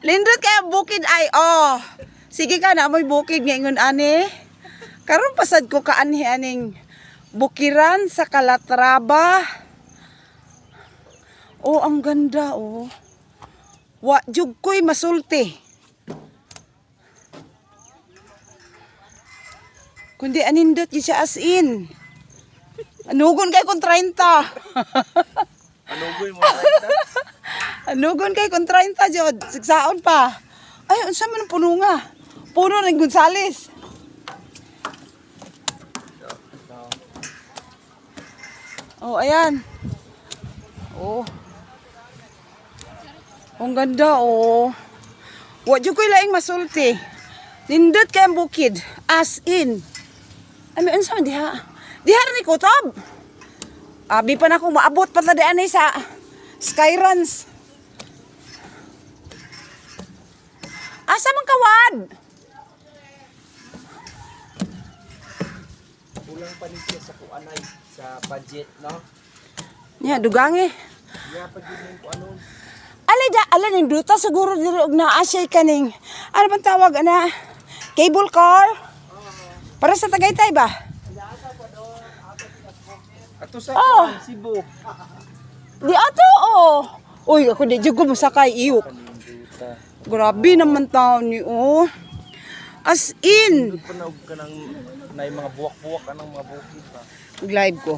Lindot kaya bukid ay, oh. Sige ka na, amoy bukid ngayon, ani. Karon pasad ko kaanhi aning bukiran sa Calatrava. Oh, ang ganda, oh. Wa jud ko'y masulti. Kundi anindot yun siya as in. Anugon kay kung 30. Anugon mo 30? Anugon kay kung 30 jud. Sigsaon pa. Ay, unsa man ang puno nga? Puno ng Gonzales. Oh, ayan. Oh. Ang ganda, oh. Wa jud ko'y laing masulti. Nindot kay ang bukid. As in. Ay, may unsa man diha? Diha ni kutob. Abi pa na akong maabot pa ta diyan sa Skyruns. Asa man kawad? Kulang pa niya sa kuanay, sa budget, no? Nya, dugangi. Kaya pag yun ko ano. Ala ning duta siguro diri og naa siya kaning ano bang tawag ana? Cable car? Para sa Tagaytay ba? Ato sa Cebu. Di ato oh. Uy, ako di jud ko mosakay iyok. Grabe naman taon ni oh. As in, Doon pa na og kanang nay mga buwak-buwak anang mga bukid pa. live ko.